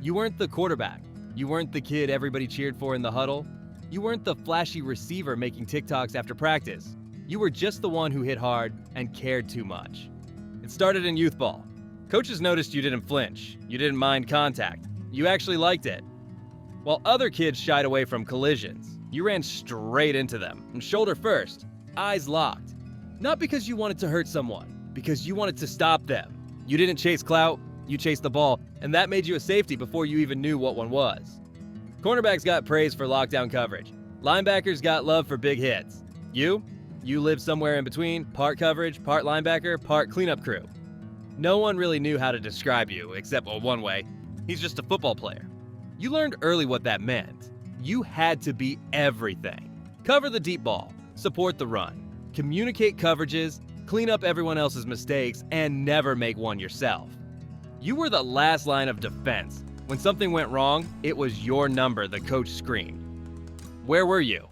You weren't the quarterback. You weren't the kid everybody cheered for in the huddle. You weren't the flashy receiver making TikToks after practice. You were just the one who hit hard and cared too much. It started in youth ball. Coaches noticed you didn't flinch. You didn't mind contact. You actually liked it. While other kids shied away from collisions, you ran straight into them, and shoulder first, eyes locked. Not because you wanted to hurt someone, because you wanted to stop them. You didn't chase clout, you chased the ball, and that made you a safety before you even knew what one was. Cornerbacks got praise for lockdown coverage. Linebackers got love for big hits. You lived somewhere in between, part coverage, part linebacker, part cleanup crew. No one really knew how to describe you, except one way. He's just a football player. You learned early what that meant. You had to be everything. Cover the deep ball, support the run, communicate coverages, clean up everyone else's mistakes, and never make one yourself. You were the last line of defense. When something went wrong, it was your number the coach screamed. Where were you?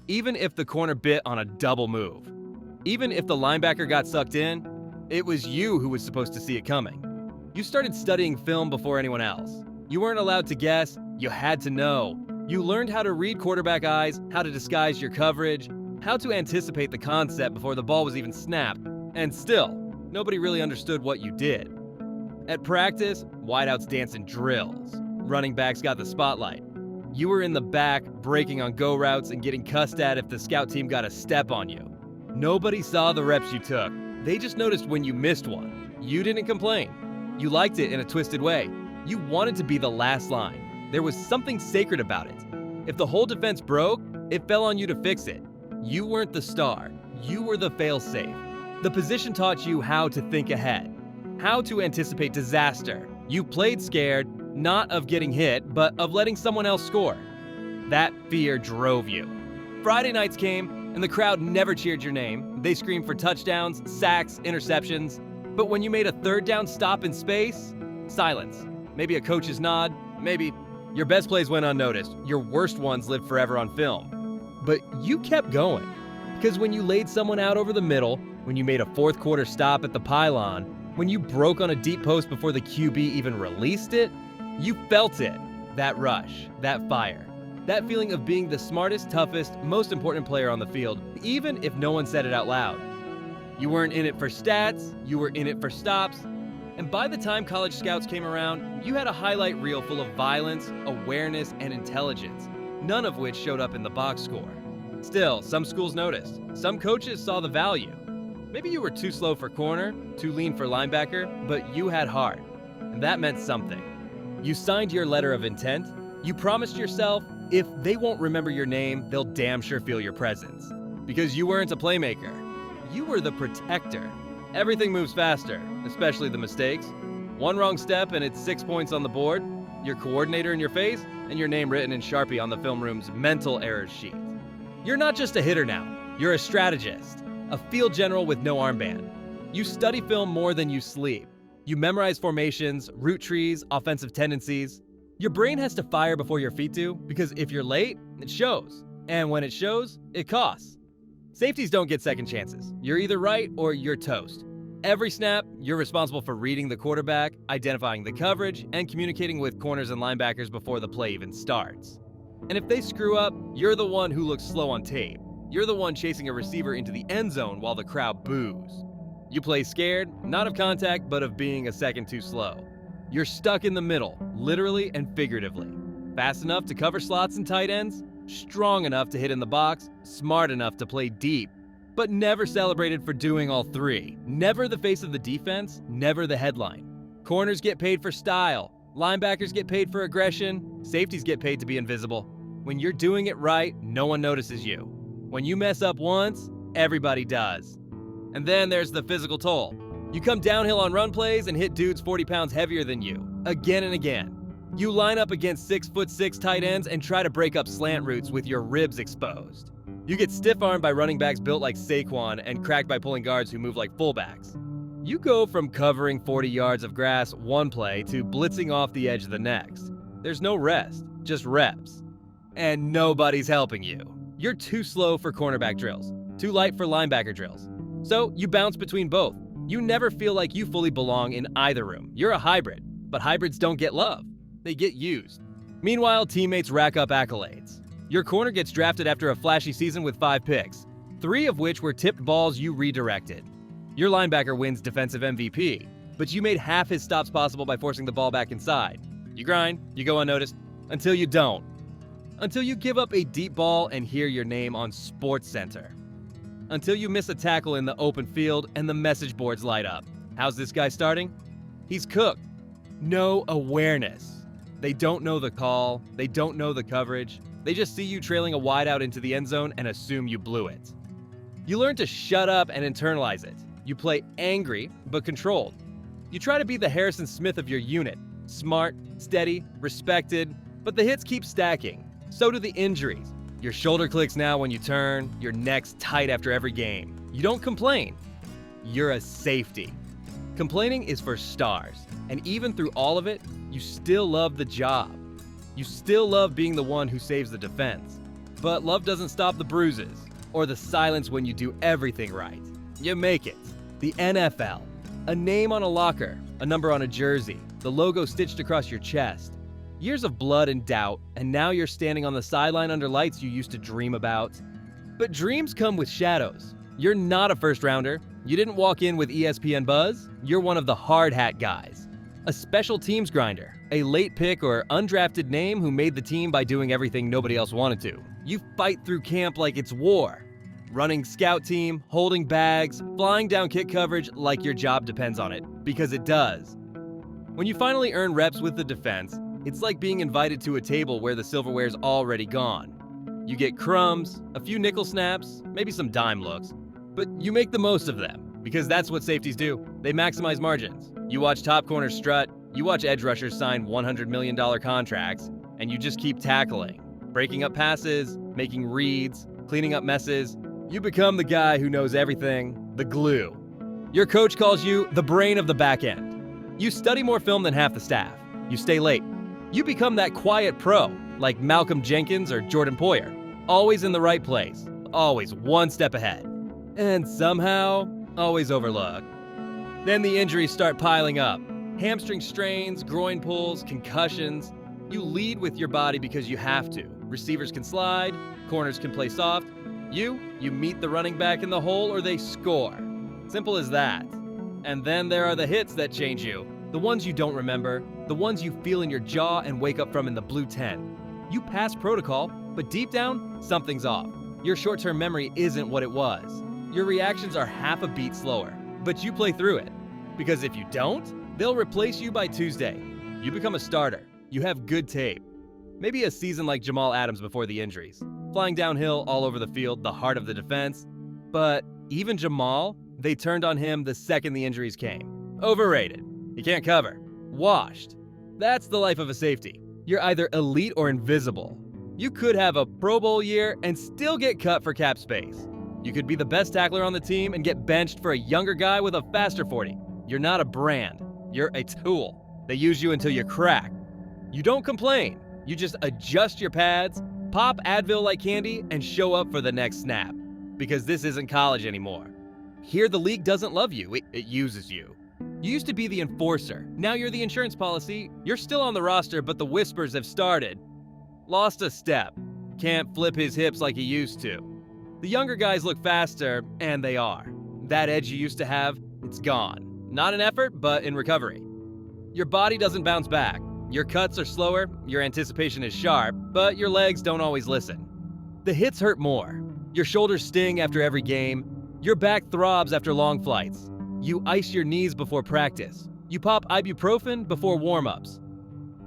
Even if the corner bit on a double move, even if the linebacker got sucked in, it was you who was supposed to see it coming. You started studying film before anyone else. You weren't allowed to guess, you had to know. You learned how to read quarterback eyes, how to disguise your coverage, how to anticipate the concept before the ball was even snapped, and still, nobody really understood what you did. At practice, wideouts danced in drills. Running backs got the spotlight. You were in the back, breaking on go routes and getting cussed at if the scout team got a step on you. Nobody saw the reps you took. They just noticed when you missed one. You didn't complain. You liked it in a twisted way. You wanted to be the last line. There was something sacred about it. If the whole defense broke, it fell on you to fix it. You weren't the star. You were the fail-safe. The position taught you how to think ahead, how to anticipate disaster. You played scared, not of getting hit, but of letting someone else score. That fear drove you. Friday nights came, and the crowd never cheered your name. They screamed for touchdowns, sacks, interceptions. But when you made a third down stop in space, silence. Maybe a coach's nod, maybe. Your best plays went unnoticed. Your worst ones lived forever on film. But you kept going. Because when you laid someone out over the middle, when you made a fourth quarter stop at the pylon, when you broke on a deep post before the QB even released it, you felt it. That rush, that fire, that feeling of being the smartest, toughest, most important player on the field, even if no one said it out loud. You weren't in it for stats, you were in it for stops. And by the time college scouts came around, you had a highlight reel full of violence, awareness, and intelligence, none of which showed up in the box score. Still, some schools noticed. Some coaches saw the value. Maybe you were too slow for corner, too lean for linebacker, but you had heart. And that meant something. You signed your letter of intent. You promised yourself, if they won't remember your name, they'll damn sure feel your presence. Because you weren't a playmaker. You were the protector. Everything moves faster, especially the mistakes. One wrong step and it's 6 points on the board, your coordinator in your face, and your name written in Sharpie on the film room's mental errors sheet. You're not just a hitter now, you're a strategist, a field general with no armband. You study film more than you sleep. You memorize formations, route trees, offensive tendencies. Your brain has to fire before your feet do, because if you're late, it shows. And when it shows, it costs. Safeties don't get second chances. You're either right or you're toast. Every snap, you're responsible for reading the quarterback, identifying the coverage, and communicating with corners and linebackers before the play even starts. And if they screw up, you're the one who looks slow on tape. You're the one chasing a receiver into the end zone while the crowd boos. You play scared, not of contact, but of being a second too slow. You're stuck in the middle, literally and figuratively. Fast enough to cover slots and tight ends, strong enough to hit in the box, smart enough to play deep, but never celebrated for doing all three. Never the face of the defense, never the headline. Corners get paid for style, linebackers get paid for aggression, safeties get paid to be invisible. When you're doing it right, no one notices you. When you mess up once, everybody does. And then there's the physical toll. You come downhill on run plays and hit dudes 40 pounds heavier than you, again and again. You line up against 6'6" tight ends and try to break up slant routes with your ribs exposed. You get stiff-armed by running backs built like Saquon and cracked by pulling guards who move like fullbacks. You go from covering 40 yards of grass one play to blitzing off the edge the next. There's no rest, just reps. And nobody's helping you. You're too slow for cornerback drills, too light for linebacker drills. So you bounce between both. You never feel like you fully belong in either room. You're a hybrid, but hybrids don't get love. they get used. Meanwhile, teammates rack up accolades. Your corner gets drafted after a flashy season with 5 picks, 3 of which were tipped balls you redirected. Your linebacker wins defensive MVP, but you made half his stops possible by forcing the ball back inside. You grind, you go unnoticed, until you don't. Until you give up a deep ball and hear your name on SportsCenter. Until you miss a tackle in the open field and the message boards light up. How's this guy starting? He's cooked. No awareness. They don't know the call, they don't know the coverage, they just see you trailing a wide out into the end zone and assume you blew it. You learn to shut up and internalize it. You play angry, but controlled. You try to be the Harrison Smith of your unit. Smart, steady, respected, but the hits keep stacking. So do the injuries. Your shoulder clicks now when you turn, your neck's tight after every game. You don't complain. You're a safety. Complaining is for stars, and even through all of it, you still love the job. You still love being the one who saves the defense. But love doesn't stop the bruises, or the silence when you do everything right. You make it. The NFL. A name on a locker, a number on a jersey, the logo stitched across your chest. Years of blood and doubt, and now you're standing on the sideline under lights you used to dream about. But dreams come with shadows. You're not a first rounder. You didn't walk in with ESPN buzz. You're one of the hard hat guys. A special teams grinder, a late pick or undrafted name who made the team by doing everything nobody else wanted to. You fight through camp like it's war. Running scout team, holding bags, flying down kick coverage like your job depends on it, because it does. When you finally earn reps with the defense, it's like being invited to a table where the silverware's already gone. You get crumbs, a few nickel snaps, maybe some dime looks, but you make the most of them, because that's what safeties do. They maximize margins. You watch top corners strut, you watch edge rushers sign $100 million contracts, and you just keep tackling, breaking up passes, making reads, cleaning up messes. You become the guy who knows everything, the glue. Your coach calls you the brain of the back end. You study more film than half the staff. You stay late. You become that quiet pro, like Malcolm Jenkins or Jordan Poyer. Always in the right place, always one step ahead. And somehow, always overlooked. Then the injuries start piling up. Hamstring strains, groin pulls, concussions. You lead with your body because you have to. Receivers can slide, corners can play soft. You meet the running back in the hole or they score. Simple as that. And then there are the hits that change you. The ones you don't remember, the ones you feel in your jaw and wake up from in the blue tent. You pass protocol, but deep down, something's off. Your short-term memory isn't what it was. Your reactions are half a beat slower, but you play through it. Because if you don't, they'll replace you by Tuesday. You become a starter. You have good tape. Maybe a season like Jamal Adams before the injuries. Flying downhill all over the field, the heart of the defense. But even Jamal, they turned on him the second the injuries came. Overrated. He can't cover. Washed. That's the life of a safety. You're either elite or invisible. You could have a Pro Bowl year and still get cut for cap space. You could be the best tackler on the team and get benched for a younger guy with a faster 40. You're not a brand. You're a tool. They use you until you crack. You don't complain. You just adjust your pads, pop Advil like candy, and show up for the next snap. Because this isn't college anymore. Here the league doesn't love you, it uses you. You used to be the enforcer. Now you're the insurance policy. You're still on the roster, but the whispers have started. Lost a step. Can't flip his hips like he used to. The younger guys look faster, and they are. That edge you used to have, it's gone. Not in effort, but in recovery. Your body doesn't bounce back. Your cuts are slower, your anticipation is sharp, but your legs don't always listen. The hits hurt more. Your shoulders sting after every game. Your back throbs after long flights. You ice your knees before practice. You pop ibuprofen before warm-ups.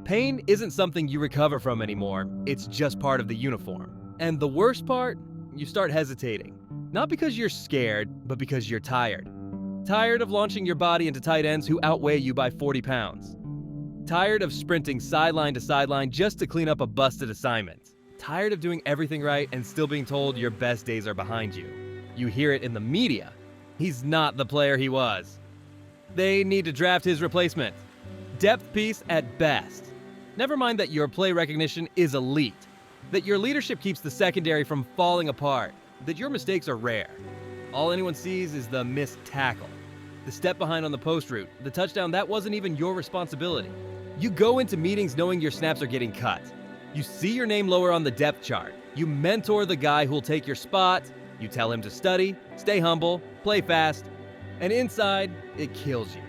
Pain isn't something you recover from anymore. It's just part of the uniform. And the worst part? You start hesitating. Not because you're scared, but because you're tired. Tired of launching your body into tight ends who outweigh you by 40 pounds. Tired of sprinting sideline to sideline just to clean up a busted assignment. Tired of doing everything right and still being told your best days are behind you. You hear it in the media. He's not the player he was. They need to draft his replacement. Depth piece at best. Never mind that your play recognition is elite. That your leadership keeps the secondary from falling apart. That your mistakes are rare. All anyone sees is the missed tackle. The step behind on the post route. The touchdown that wasn't even your responsibility. You go into meetings knowing your snaps are getting cut. You see your name lower on the depth chart. You mentor the guy who'll take your spot. You tell him to study, stay humble, play fast. And inside, it kills you.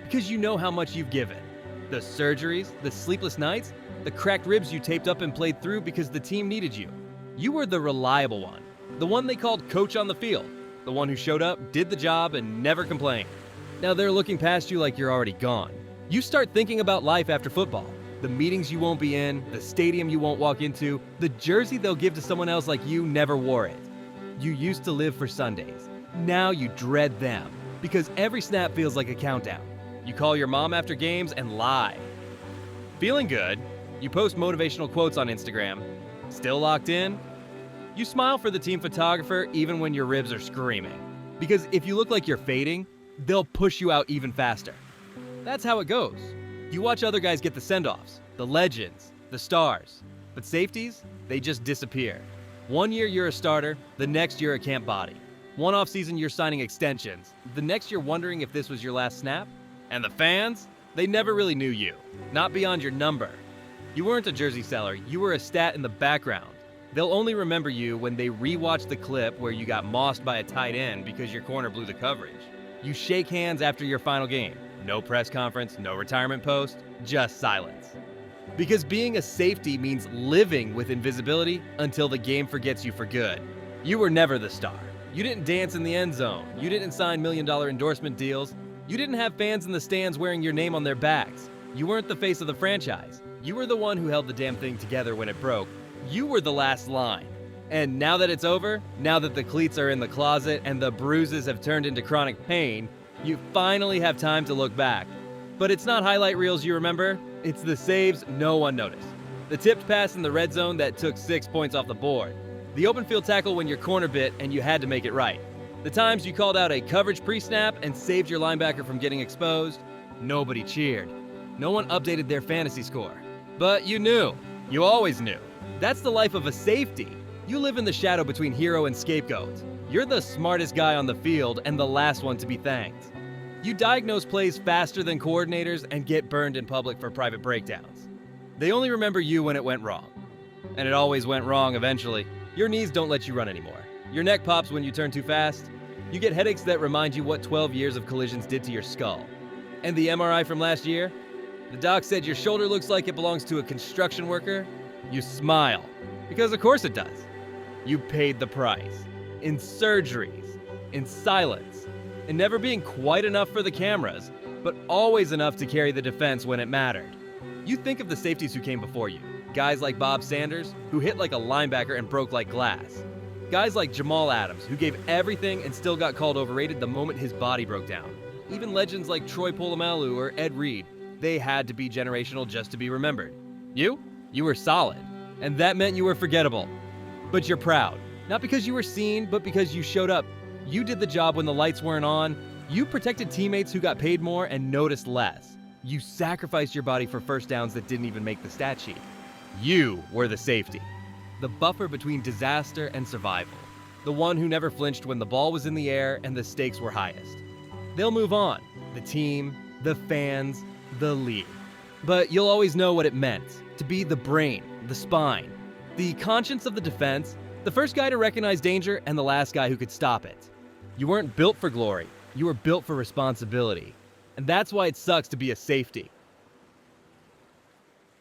Because you know how much you've given. The surgeries, the sleepless nights, the cracked ribs you taped up and played through because the team needed you. You were the reliable one. The one they called coach on the field. The one who showed up, did the job, and never complained. Now they're looking past you like you're already gone. You start thinking about life after football. The meetings you won't be in, the stadium you won't walk into, the jersey they'll give to someone else like you never wore it. You used to live for Sundays. Now you dread them, because every snap feels like a countdown. You call your mom after games and lie. Feeling good, you post motivational quotes on Instagram. Still locked in? You smile for the team photographer even when your ribs are screaming. Because if you look like you're fading, they'll push you out even faster. That's how it goes. You watch other guys get the send-offs, the legends, the stars. But safeties, they just disappear. One year you're a starter, the next you're a camp body. One offseason you're signing extensions, the next you're wondering if this was your last snap. And the fans, they never really knew you, not beyond your number. You weren't a jersey seller, you were a stat in the background. They'll only remember you when they rewatch the clip where you got mossed by a tight end because your corner blew the coverage. You shake hands after your final game. No press conference, no retirement post, just silence. Because being a safety means living with invisibility until the game forgets you for good. You were never the star. You didn't dance in the end zone. You didn't sign million-dollar endorsement deals. You didn't have fans in the stands wearing your name on their backs. You weren't the face of the franchise. You were the one who held the damn thing together when it broke. You were the last line. And now that it's over, now that the cleats are in the closet and the bruises have turned into chronic pain, you finally have time to look back. But it's not highlight reels you remember, it's the saves no one noticed. The tipped pass in the red zone that took 6 points off the board. The open field tackle when your corner bit and you had to make it right. The times you called out a coverage pre-snap and saved your linebacker from getting exposed. Nobody cheered. No one updated their fantasy score. But you knew. You always knew. That's the life of a safety. You live in the shadow between hero and scapegoat. You're the smartest guy on the field and the last one to be thanked. You diagnose plays faster than coordinators and get burned in public for private breakdowns. They only remember you when it went wrong. And it always went wrong eventually. Your knees don't let you run anymore. Your neck pops when you turn too fast. You get headaches that remind you what 12 years of collisions did to your skull. And the MRI from last year? The doc said your shoulder looks like it belongs to a construction worker. You smile. Because of course it does. You paid the price. In surgeries. In silence. In never being quite enough for the cameras, but always enough to carry the defense when it mattered. You think of the safeties who came before you. Guys like Bob Sanders, who hit like a linebacker and broke like glass. Guys like Jamal Adams, who gave everything and still got called overrated the moment his body broke down. Even legends like Troy Polamalu or Ed Reed, they had to be generational just to be remembered. You were solid, and that meant you were forgettable. But you're proud, not because you were seen, but because you showed up. You did the job when the lights weren't on. You protected teammates who got paid more and noticed less. You sacrificed your body for first downs that didn't even make the stat sheet. You were the safety. The buffer between disaster and survival. The one who never flinched when the ball was in the air and the stakes were highest. They'll move on. The team, the fans, the league. But you'll always know what it meant to be the brain, the spine, the conscience of the defense, the first guy to recognize danger and the last guy who could stop it. You weren't built for glory. You were built for responsibility. And that's why it sucks to be a safety.